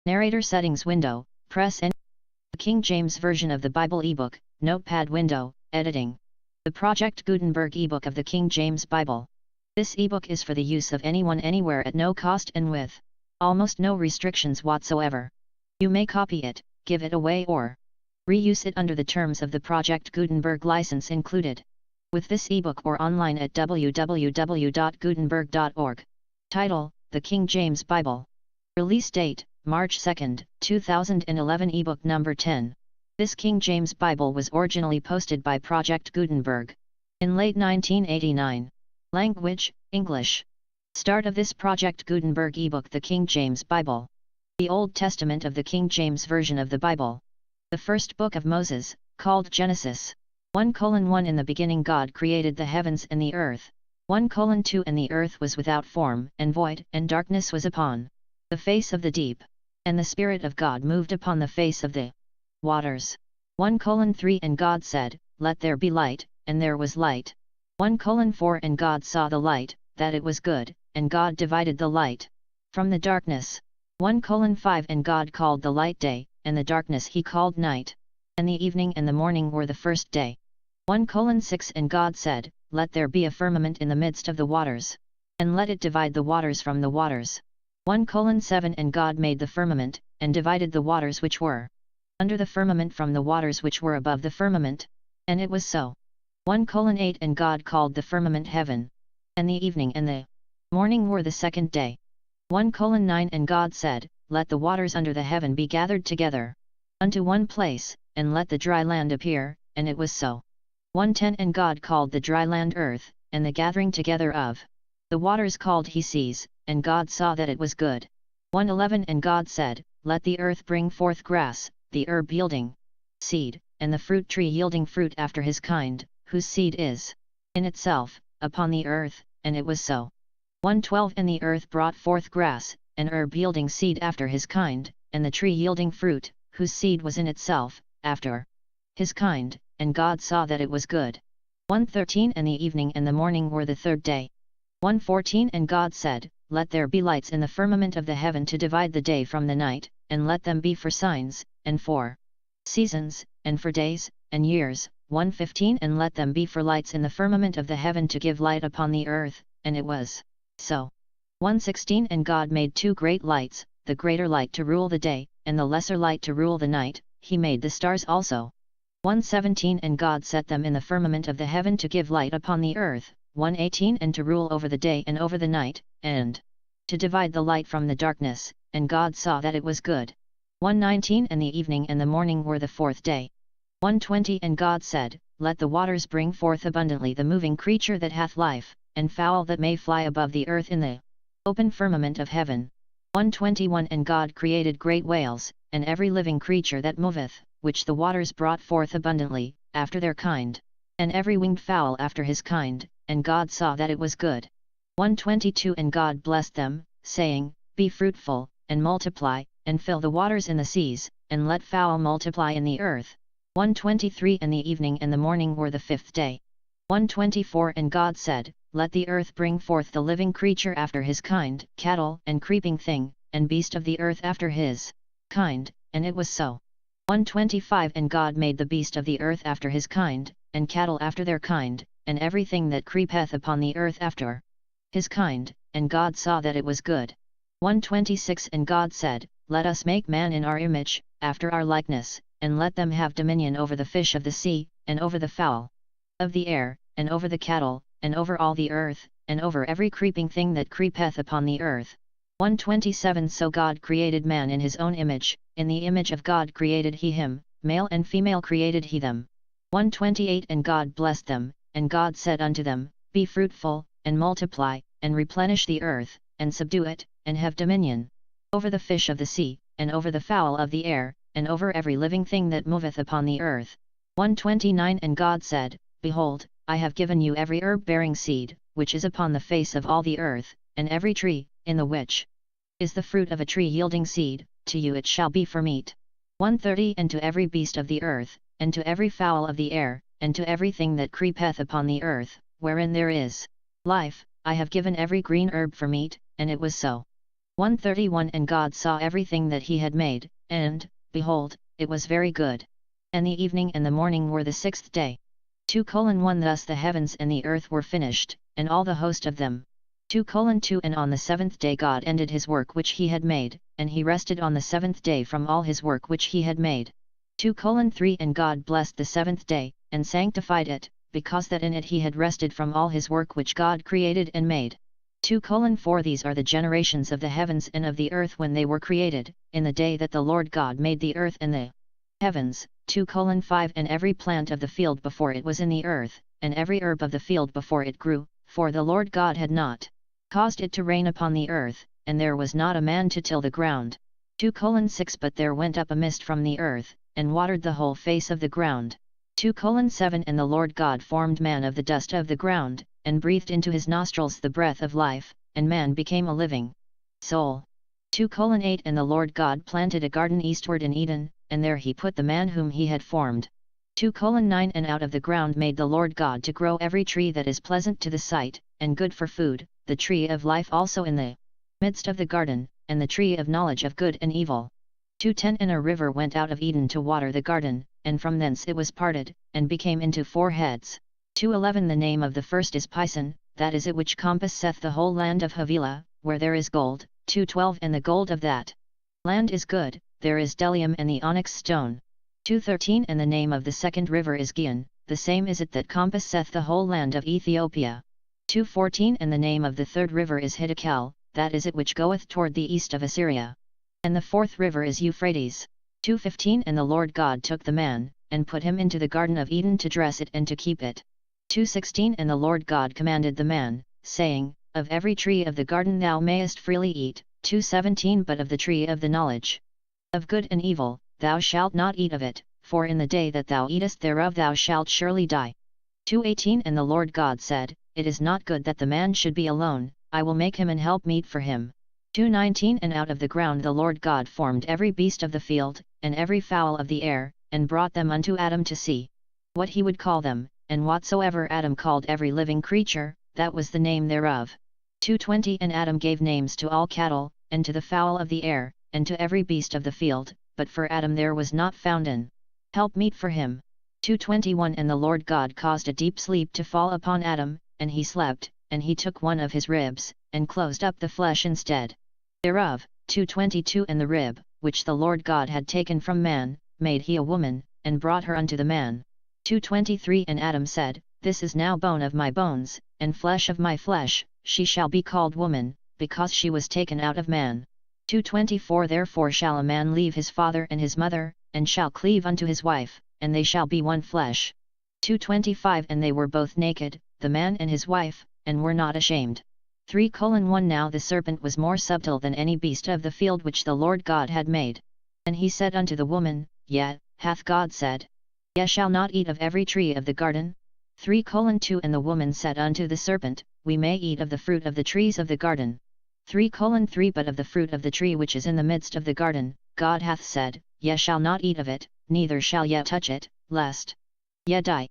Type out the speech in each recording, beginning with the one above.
Narrator settings window, press Enter. King James Version of the Bible ebook, Notepad window, editing. The Project Gutenberg ebook of the King James Bible. This ebook is for the use of anyone anywhere at no cost and with almost no restrictions whatsoever. You may copy it, give it away or reuse it under the terms of the Project Gutenberg license included with this ebook or online at www.gutenberg.org. Title: The King James Bible. Release date: March 2, 2011. Ebook number 10. This King James Bible was originally posted by Project Gutenberg in late 1989. Language: English. Start of this Project Gutenberg ebook: The King James Bible. The Old Testament of the King James Version of the Bible. The first book of Moses, called Genesis. 1:1 In the beginning God created the heavens and the earth. 1:2 And the earth was without form and void, and darkness was upon the face of the deep. And the Spirit of God moved upon the face of the waters. 1:3 And God said, Let there be light, and there was light. 1:4 And God saw the light, that it was good, and God divided the light from the darkness. 1:5 And God called the light day, and the darkness he called night. And the evening and the morning were the first day. 1:6 And God said, Let there be a firmament in the midst of the waters, and let it divide the waters from the waters. 1:7 And God made the firmament, and divided the waters which were under the firmament from the waters which were above the firmament. And it was so. 1:8 And God called the firmament heaven. And the evening and the morning were the second day. 1:9 And God said, Let the waters under the heaven be gathered together unto one place, and let the dry land appear, and it was so. 1:10 And God called the dry land earth, and the gathering together of the waters called he seas, and God saw that it was good. 1:11 And God said, Let the earth bring forth grass, the herb yielding seed, and the fruit tree yielding fruit after his kind, whose seed is in itself upon the earth, and it was so. 1:12 And the earth brought forth grass, and herb yielding seed after his kind, and the tree yielding fruit, whose seed was in itself after his kind, and God saw that it was good. 1:13 And the evening and the morning were the third day. 1:14 And God said, Let there be lights in the firmament of the heaven to divide the day from the night, and let them be for signs, and for seasons, and for days, and years. 1:15 And let them be for lights in the firmament of the heaven to give light upon the earth, and it was so. 1:16 And God made two great lights, the greater light to rule the day, and the lesser light to rule the night. He made the stars also. 1:17 And God set them in the firmament of the heaven to give light upon the earth. 1:18 And to rule over the day and over the night, and to divide the light from the darkness, and God saw that it was good. 1:19 And the evening and the morning were the fourth day. 1:20 And God said, Let the waters bring forth abundantly the moving creature that hath life, and fowl that may fly above the earth in the open firmament of heaven. 1:21 And God created great whales, and every living creature that moveth, which the waters brought forth abundantly, after their kind, and every winged fowl after his kind, and God saw that it was good. 1:22 And God blessed them, saying, Be fruitful, and multiply, and fill the waters in the seas, and let fowl multiply in the earth. 1:23 And the evening and the morning were the fifth day. 1:24 And God said, Let the earth bring forth the living creature after his kind, cattle, and creeping thing, and beast of the earth after his kind, and it was so. 1:25 And God made the beast of the earth after his kind, and cattle after their kind, and everything that creepeth upon the earth after his kind, and God saw that it was good. 1:26 And God said, Let us make man in our image, after our likeness, and let them have dominion over the fish of the sea, and over the fowl of the air, and over the cattle, and over all the earth, and over every creeping thing that creepeth upon the earth. 1:27 So God created man in his own image, in the image of God created he him, male and female created he them. 1:28 And God blessed them, and God said unto them, Be fruitful, and multiply, and replenish the earth, and subdue it, and have dominion over the fish of the sea, and over the fowl of the air, and over every living thing that moveth upon the earth. 1:29 And God said, Behold, I have given you every herb-bearing seed, which is upon the face of all the earth, and every tree, in the which is the fruit of a tree yielding seed, to you it shall be for meat. 1:30 And to every beast of the earth, and to every fowl of the air, and to everything that creepeth upon the earth, wherein there is life, I have given every green herb for meat, and it was so. 131 And God saw everything that he had made, and, behold, it was very good. And the evening and the morning were the sixth day. 2:1 Thus the heavens and the earth were finished, and all the host of them. 2:2 And on the seventh day God ended his work which he had made, and he rested on the seventh day from all his work which he had made. 2:3 And God blessed the seventh day, and sanctified it, because that in it he had rested from all his work which God created and made. 2:4 These are the generations of the heavens and of the earth when they were created, in the day that the Lord God made the earth and the heavens. 2:5 And every plant of the field before it was in the earth, and every herb of the field before it grew, for the Lord God had not caused it to rain upon the earth, and there was not a man to till the ground. 2:6 But there went up a mist from the earth, and watered the whole face of the ground. 2:7 And the Lord God formed man of the dust of the ground, and breathed into his nostrils the breath of life, and man became a living soul. 2:8 And the Lord God planted a garden eastward in Eden, and there he put the man whom he had formed. 2:9 And out of the ground made the Lord God to grow every tree that is pleasant to the sight, and good for food, the tree of life also in the midst of the garden, and the tree of knowledge of good and evil. 2:10 And a river went out of Eden to water the garden, and from thence it was parted, and became into four heads. 2:11 The name of the first is Pison, that is it which compasseth the whole land of Havilah, where there is gold. 2:12 And the gold of that land is good, there is bdellium and the onyx stone. 2:13 And the name of the second river is Gihon, the same is it that compasseth the whole land of Ethiopia. 2:14 And the name of the third river is Hiddekel, that is it which goeth toward the east of Assyria. And the fourth river is Euphrates. 2:15 And the Lord God took the man, and put him into the garden of Eden to dress it and to keep it. 2:16 And the Lord God commanded the man, saying, Of every tree of the garden thou mayest freely eat. 2:17 But of the tree of the knowledge of good and evil, thou shalt not eat of it, for in the day that thou eatest thereof thou shalt surely die. 2:18 And the Lord God said, It is not good that the man should be alone, I will make him an helpmeet for him. 2:19 And out of the ground the Lord God formed every beast of the field, and every fowl of the air, and brought them unto Adam to see what he would call them, and whatsoever Adam called every living creature, that was the name thereof. 2:20 And Adam gave names to all cattle, and to the fowl of the air, and to every beast of the field, but for Adam there was not found an helpmeet for him. 2:21 And the Lord God caused a deep sleep to fall upon Adam, and he slept, and he took one of his ribs, and closed up the flesh instead thereof. 2:22 And the rib, which the Lord God had taken from man, made he a woman, and brought her unto the man. 2:23 And Adam said, This is now bone of my bones, and flesh of my flesh, she shall be called woman, because she was taken out of man. 2:24 Therefore shall a man leave his father and his mother, and shall cleave unto his wife, and they shall be one flesh. 2:25 And they were both naked, the man and his wife, and were not ashamed. 3:1 Now the serpent was more subtle than any beast of the field which the Lord God had made. And he said unto the woman, Yet, hath God said, Ye shall not eat of every tree of the garden? 3:2 And the woman said unto the serpent, We may eat of the fruit of the trees of the garden. 3:3 But of the fruit of the tree which is in the midst of the garden, God hath said, Ye shall not eat of it, neither shall ye touch it, lest ye die.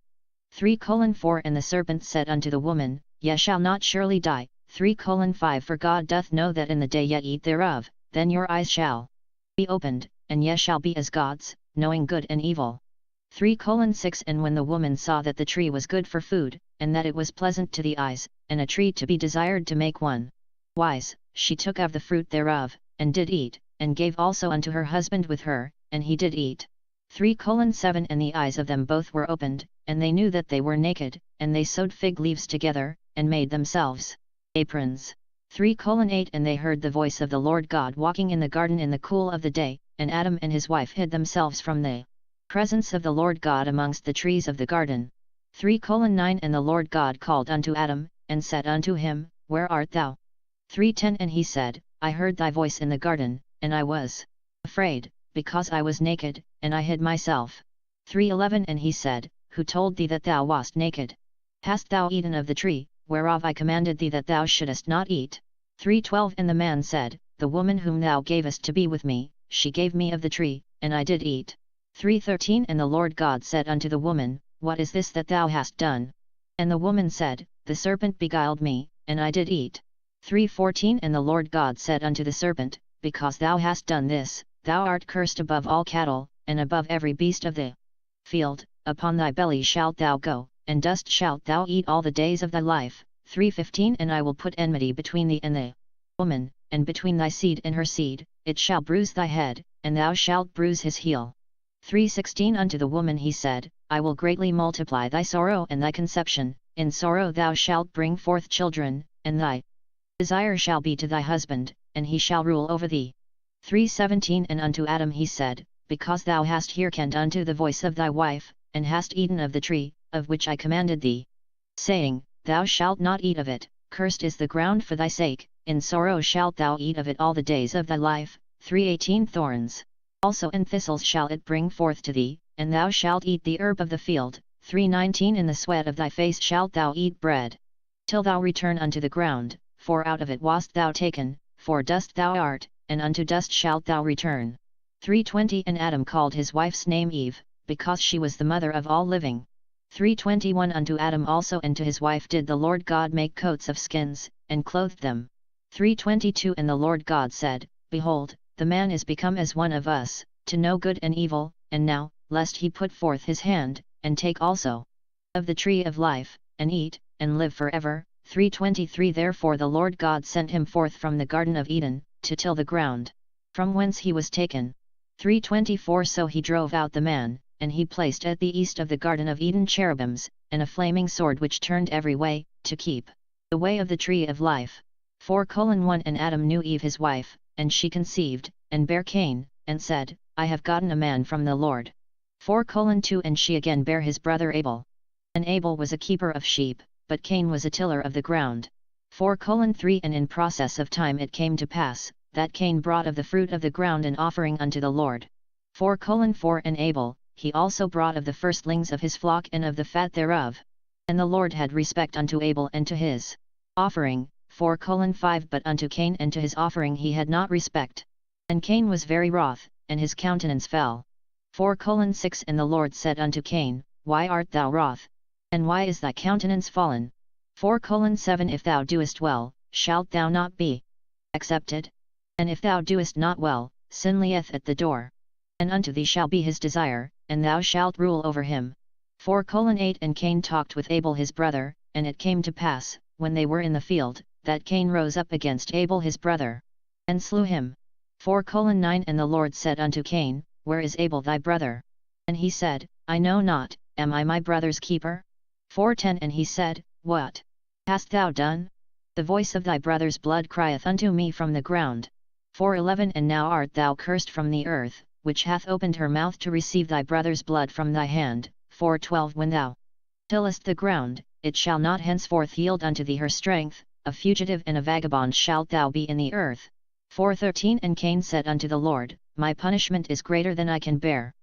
3:4 And the serpent said unto the woman, Ye shall not surely die. 3:5 For God doth know that in the day ye eat thereof, then your eyes shall be opened, and ye shall be as gods, knowing good and evil. 3:6 And when the woman saw that the tree was good for food, and that it was pleasant to the eyes, and a tree to be desired to make one wise, she took of the fruit thereof, and did eat, and gave also unto her husband with her, and he did eat. 3:7 And the eyes of them both were opened, and they knew that they were naked, and they sewed fig leaves together, and made themselves aprons. 3:8 And they heard the voice of the Lord God walking in the garden in the cool of the day, and Adam and his wife hid themselves from the presence of the Lord God amongst the trees of the garden. 3:9 And the Lord God called unto Adam, and said unto him, Where art thou? 3:10 And he said, I heard thy voice in the garden, and I was afraid, because I was naked, and I hid myself. 3:11 And he said, Who told thee that thou wast naked? Hast thou eaten of the tree, whereof I commanded thee that thou shouldest not eat? 3:12 And the man said, The woman whom thou gavest to be with me, she gave me of the tree, and I did eat. 3:13 And the Lord God said unto the woman, What is this that thou hast done? And the woman said, The serpent beguiled me, and I did eat. 3:14 And the Lord God said unto the serpent, Because thou hast done this, thou art cursed above all cattle, and above every beast of the field, upon thy belly shalt thou go, and dust shalt thou eat all the days of thy life. 3:15 And I will put enmity between thee and the woman, and between thy seed and her seed, it shall bruise thy head, and thou shalt bruise his heel. 3:16 Unto the woman he said, I will greatly multiply thy sorrow and thy conception, in sorrow thou shalt bring forth children, and thy desire shall be to thy husband, and he shall rule over thee. 3:17 And unto Adam he said, Because thou hast hearkened unto the voice of thy wife, and hast eaten of the tree, of which I commanded thee, saying, Thou shalt not eat of it, cursed is the ground for thy sake, in sorrow shalt thou eat of it all the days of thy life. 3:18 Thorns also and thistles shall it bring forth to thee, and thou shalt eat the herb of the field. 3:19 In the sweat of thy face shalt thou eat bread, till thou return unto the ground, for out of it wast thou taken, for dust thou art, and unto dust shalt thou return. 3:20 And Adam called his wife's name Eve, because she was the mother of all living. 3:21 Unto Adam also and to his wife did the Lord God make coats of skins, and clothed them. 3:22 And the Lord God said, Behold, the man is become as one of us, to know good and evil, and now, lest he put forth his hand, and take also of the tree of life, and eat, and live forever. 3:23 Therefore the Lord God sent him forth from the Garden of Eden, to till the ground, from whence he was taken. 3:24 So he drove out the man, and he placed at the east of the Garden of Eden cherubims, and a flaming sword which turned every way, to keep the way of the tree of life. 4:1 And Adam knew Eve his wife, and she conceived, and bare Cain, and said, I have gotten a man from the Lord. 4:2 And she again bare his brother Abel. And Abel was a keeper of sheep, but Cain was a tiller of the ground. 4:3 And in process of time it came to pass, that Cain brought of the fruit of the ground an offering unto the Lord. 4:4 And Abel, he also brought of the firstlings of his flock and of the fat thereof. And the Lord had respect unto Abel and to his offering. 4:5 But unto Cain and to his offering he had not respect. And Cain was very wroth, and his countenance fell. 4:6 And the Lord said unto Cain, Why art thou wroth? And why is thy countenance fallen? 4:7 If thou doest well, shalt thou not be accepted? And if thou doest not well, sin lieth at the door. And unto thee shall be his desire, and thou shalt rule over him. 4:8 And Cain talked with Abel his brother, and it came to pass, when they were in the field, that Cain rose up against Abel his brother, and slew him. 4:9 And the Lord said unto Cain, Where is Abel thy brother? And he said, I know not, am I my brother's keeper? 4:10 And he said, What hast thou done? The voice of thy brother's blood crieth unto me from the ground. 4:11 And now art thou cursed from the earth, which hath opened her mouth to receive thy brother's blood from thy hand. 4:12 When thou tillest the ground, it shall not henceforth yield unto thee her strength, a fugitive and a vagabond shalt thou be in the earth. 4:13 And Cain said unto the Lord, My punishment is greater than I can bear.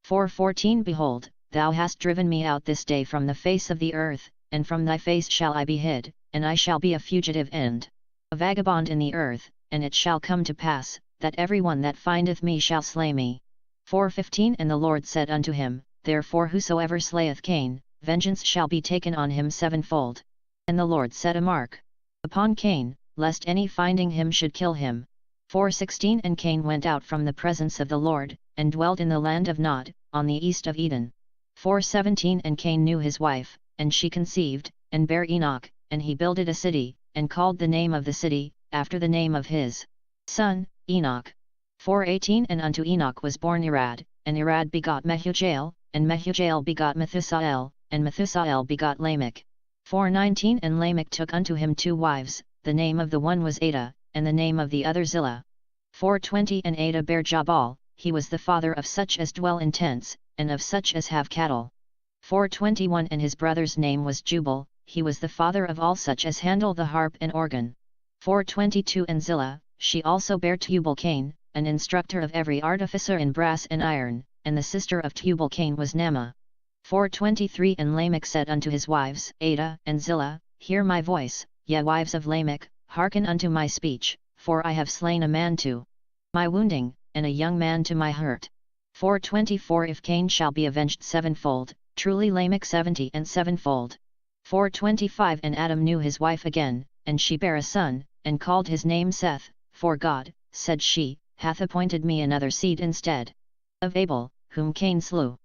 4:14 Behold, thou hast driven me out this day from the face of the earth, and from thy face shall I be hid, and I shall be a fugitive and a vagabond in the earth, and it shall come to pass, that every one that findeth me shall slay me. 4:15 And the Lord said unto him, Therefore whosoever slayeth Cain, vengeance shall be taken on him sevenfold. And the Lord set a mark upon Cain, lest any finding him should kill him. 4:16 And Cain went out from the presence of the Lord, and dwelt in the land of Nod, on the east of Eden. 4:17 And Cain knew his wife, and she conceived, and bare Enoch, and he builded a city, and called the name of the city, after the name of his son, Enoch. 4:18 And unto Enoch was born Irad, and Irad begot Mehujael, and Mehujael begot Methusael, and Methusael begot Lamech. 4:19 And Lamech took unto him 2 wives, the name of the one was Ada, and the name of the other Zillah. 4:20 And Ada bare Jabal, he was the father of such as dwell in tents, and of such as have cattle. 4:21 And his brother's name was Jubal, he was the father of all such as handle the harp and organ. 4:22 And Zillah, she also bare Tubal-Cain, an instructor of every artificer in brass and iron, and the sister of Tubal-Cain was Naamah. 4:23 And Lamech said unto his wives, Ada and Zillah, Hear my voice, ye wives of Lamech, hearken unto my speech, for I have slain a man to my wounding, and a young man to my hurt. 4:24 If Cain shall be avenged sevenfold, truly Lamech 70 and sevenfold. 4:25 And Adam knew his wife again, and she bare a son, and called his name Seth, for God, said she, hath appointed me another seed instead of Abel, whom Cain slew.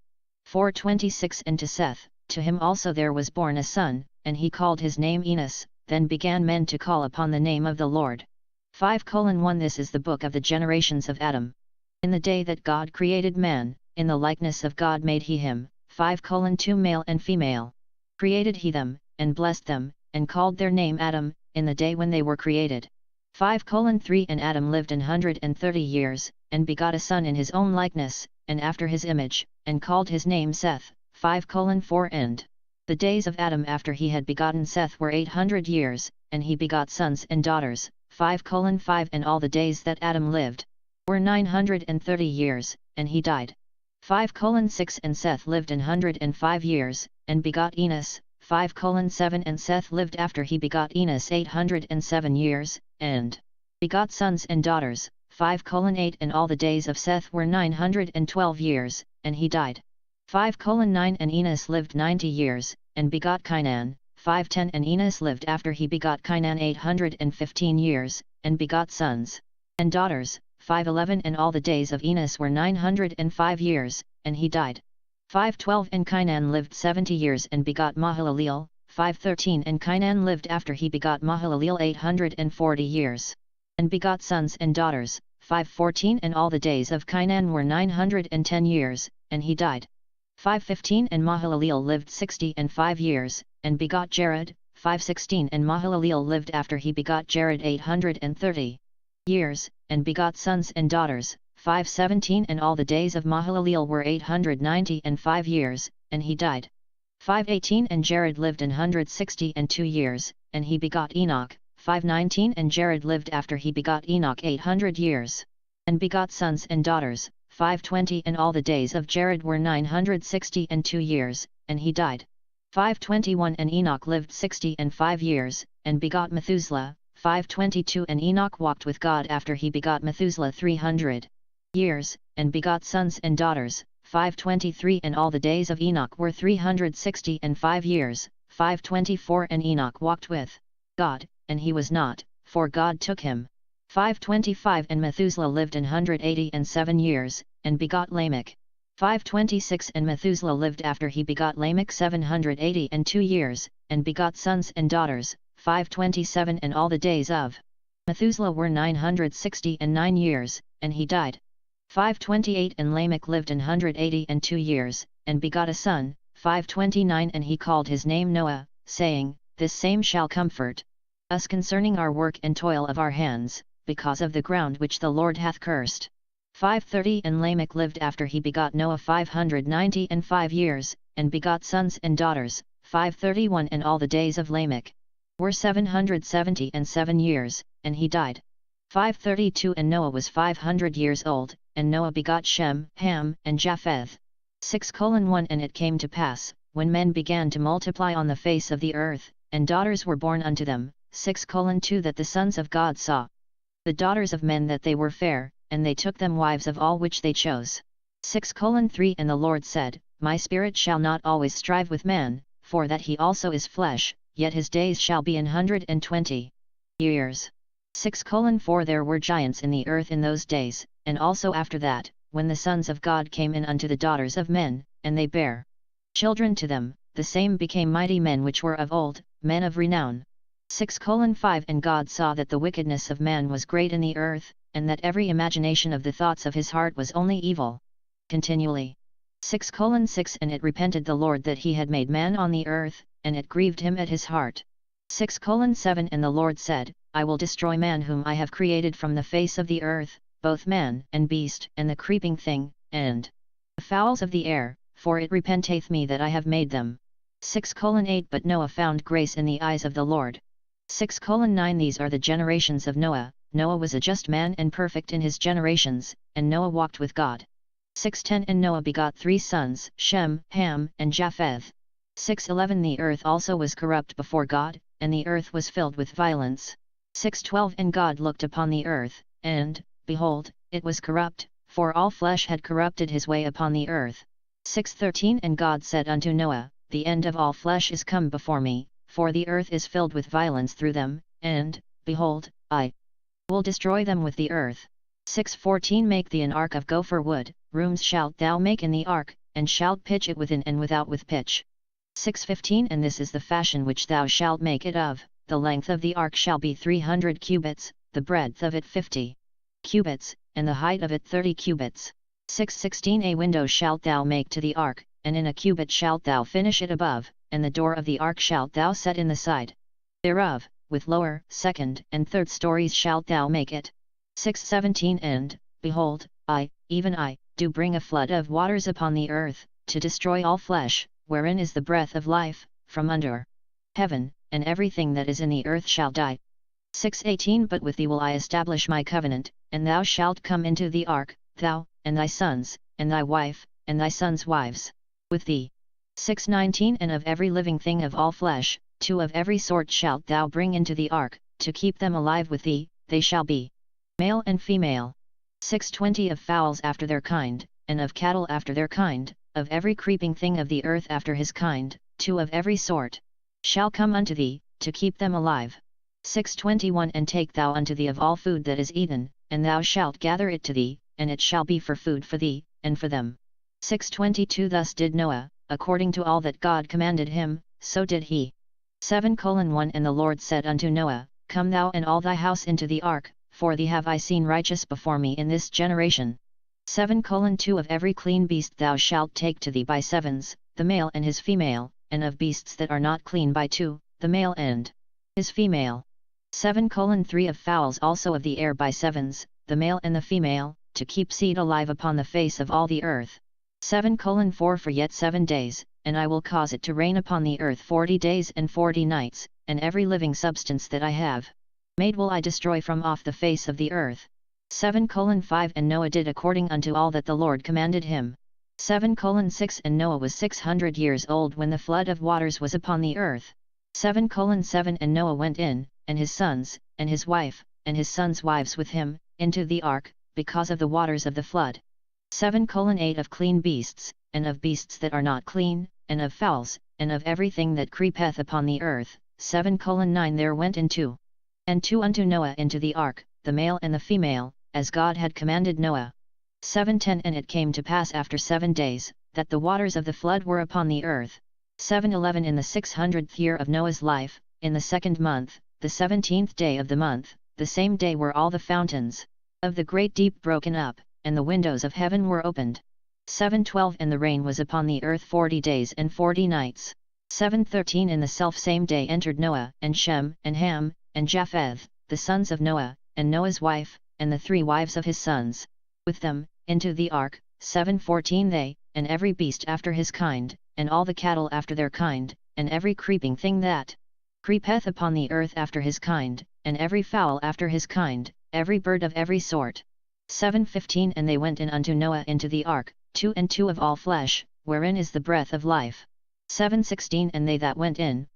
4:26 And to Seth, to him also there was born a son, and he called his name Enos. Then began men to call upon the name of the Lord. 5:1 This is the book of the generations of Adam. In the day that God created man, in the likeness of God made he him. 5:2 Male and female created he them, and blessed them, and called their name Adam, in the day when they were created. 5:3 And Adam lived 130 years, and begot a son in his own likeness, and after his image, and called his name Seth. 5:4 And the days of Adam after he had begotten Seth were 800 years, and he begot sons and daughters. 5:5 And all the days that Adam lived were 930 years, and he died. 5:6 And Seth lived 105 years, and begot Enos. 5:7 And Seth lived after he begot Enos 807 years, and begot sons and daughters. 5:8 And all the days of Seth were 912 years, and he died. 5:9 And Enos lived 90 years, and begot Cainan. 5:10 And Enos lived after he begot Cainan 815 years, and begot sons and daughters. 5:11 And all the days of Enos were 905 years, and he died. 5:12 And Cainan lived 70 years and begot Mahalaleel. 5:13 And Cainan lived after he begot Mahalaleel 840 years, and begot sons and daughters. 5:14 And all the days of Cainan were 910 years, and he died. 5:15 And Mahalaleel lived 65 years, and begot Jared. 5:16 And Mahalaleel lived after he begot Jared 830 years, and begot sons and daughters. 5:17 And all the days of Mahalaleel were 895 years, and he died. 5:18 And Jared lived 162 years, and he begot Enoch. 5:19 And Jared lived after he begot Enoch 800 years, and begot sons and daughters. 5:20 And all the days of Jared were 962 years, and he died. 5:21 And Enoch lived 65 years, and begot Methuselah. 5:22 And Enoch walked with God after he begot Methuselah 300 years, and begot sons and daughters. 5:23 And all the days of Enoch were 365 years. 5:24 And Enoch walked with God, and he was not, for God took him. 5:25 And Methuselah lived 187 years, and begot Lamech. 5:26 And Methuselah lived after he begot Lamech 782 years, and begot sons and daughters. 5:27 And all the days of Methuselah were 969 years, and he died. 5:28 And Lamech lived 182 years, and begot a son. 5:29 And he called his name Noah, saying, This same shall comfort us concerning our work and toil of our hands, because of the ground which the Lord hath cursed. 5:30 And Lamech lived after he begot Noah 595 years, and begot sons and daughters. 5:31 And all the days of Lamech were 777 years, and he died. 5:32 And Noah was 500 years old, and Noah begot Shem, Ham, and Japheth. 6:1 And it came to pass, when men began to multiply on the face of the earth, and daughters were born unto them. 6:2 That the sons of God saw the daughters of men that they were fair, and they took them wives of all which they chose. 6:3 And the Lord said, My spirit shall not always strive with man, for that he also is flesh, yet his days shall be 120 years. 6:4 There were giants in the earth in those days, and also after that, when the sons of God came in unto the daughters of men, and they bare children to them, the same became mighty men which were of old, men of renown. 6:5 And God saw that the wickedness of man was great in the earth, and that every imagination of the thoughts of his heart was only evil continually. 6:6 And it repented the Lord that he had made man on the earth, and it grieved him at his heart. 6:7 And the Lord said, I will destroy man whom I have created from the face of the earth, both man and beast and the creeping thing, and the fowls of the air, for it repenteth me that I have made them. 6:8 But Noah found grace in the eyes of the Lord. 6:9 These are the generations of Noah. Noah was a just man and perfect in his generations, and Noah walked with God. 6:10 And Noah begot 3 sons, Shem, Ham, and Japheth. 6:11 The earth also was corrupt before God, and the earth was filled with violence. 6:12 And God looked upon the earth, and, behold, it was corrupt, for all flesh had corrupted his way upon the earth. 6:13 And God said unto Noah, The end of all flesh is come before me, for the earth is filled with violence through them, and, behold, I will destroy them with the earth. 6:14 Make thee an ark of gopher wood, rooms shalt thou make in the ark, and shalt pitch it within and without with pitch. 6:15 And this is the fashion which thou shalt make it of, the length of the ark shall be 300 cubits, the breadth of it 50 cubits, and the height of it 30 cubits. 6:16 A window shalt thou make to the ark, and in a cubit shalt thou finish it above, and the door of the ark shalt thou set in the side thereof, with lower, second, and third stories shalt thou make it. 6:17 And, behold, I, even I, do bring a flood of waters upon the earth, to destroy all flesh, wherein is the breath of life, from under heaven, and everything that is in the earth shall die. 6:18 But with thee will I establish my covenant, and thou shalt come into the ark, thou, and thy sons, and thy wife, and thy sons' wives, with thee. 6:19 And of every living thing of all flesh, 2 of every sort shalt thou bring into the ark, to keep them alive with thee, they shall be male and female. 6:20 Of fowls after their kind, and of cattle after their kind, of every creeping thing of the earth after his kind, 2 of every sort shall come unto thee, to keep them alive. 6:21 And take thou unto thee of all food that is eaten, and thou shalt gather it to thee, and it shall be for food for thee, and for them. 6:22 Thus did Noah, according to all that God commanded him, so did he. 7:1 And the Lord said unto Noah, Come thou and all thy house into the ark, for thee have I seen righteous before me in this generation. 7:2 Of every clean beast thou shalt take to thee by sevens, the male and his female, and of beasts that are not clean by 2, the male and his female. 7:3 Of fowls also of the air by sevens, the male and the female, to keep seed alive upon the face of all the earth. 7:4 For yet 7 days, and I will cause it to rain upon the earth 40 days and 40 nights, and every living substance that I have made will I destroy from off the face of the earth. 7:5 And Noah did according unto all that the Lord commanded him. 7:6 And Noah was 600 years old when the flood of waters was upon the earth. 7:7 And Noah went in, and his sons, and his wife, and his sons' wives with him, into the ark, because of the waters of the flood. 7:8 Of clean beasts, and of beasts that are not clean, and of fowls, and of everything that creepeth upon the earth. 7:9 There went in 2 and 2 unto Noah into the ark, the male and the female, as God had commanded Noah. 7:10 And it came to pass after 7 days, that the waters of the flood were upon the earth. 7:11 In the 600th year of Noah's life, in the 2nd month, the 17th day of the month, the same day were all the fountains of the great deep broken up, and the windows of heaven were opened. 7:12 And the rain was upon the earth 40 days and 40 nights. 7:13 In the selfsame day entered Noah, and Shem, and Ham, and Japheth, the sons of Noah, and Noah's wife, and the 3 wives of his sons, with them, into the ark. 7:14 They, and every beast after his kind, and all the cattle after their kind, and every creeping thing that creepeth upon the earth after his kind, and every fowl after his kind, every bird of every sort. 7:15 And they went in unto Noah into the ark, 2 and 2 of all flesh, wherein is the breath of life. 7:16 And they that went in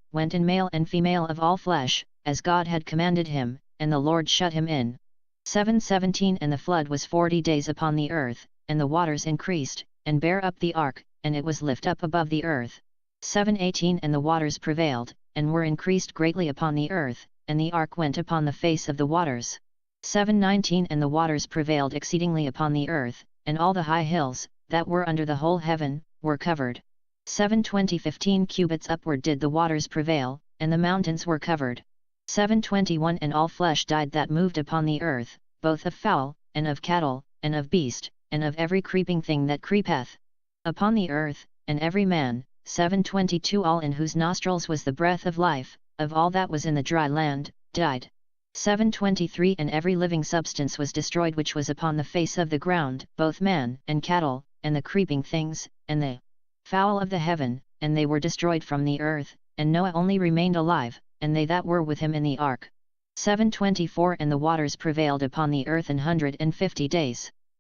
male and female of all flesh, as God had commanded him, and the Lord shut him in. 7:17 And the flood was 40 days upon the earth, and the waters increased, and bare up the ark, and it was lift up above the earth. 7:18 And the waters prevailed, and were increased greatly upon the earth, and the ark went upon the face of the waters. 7:19 And the waters prevailed exceedingly upon the earth, and all the high hills, that were under the whole heaven, were covered. 7:20 15 cubits upward did the waters prevail, and the mountains were covered. 7:21 And all flesh died that moved upon the earth, both of fowl, and of cattle, and of beast, and of every creeping thing that creepeth upon the earth, and every man. 7:22 All in whose nostrils was the breath of life, of all that was in the dry land, died. 7:23 And every living substance was destroyed which was upon the face of the ground, both man, and cattle, and the creeping things, and the fowl of the heaven, and they were destroyed from the earth, and Noah only remained alive, and they that were with him in the ark. 7:24 And the waters prevailed upon the earth 150 days.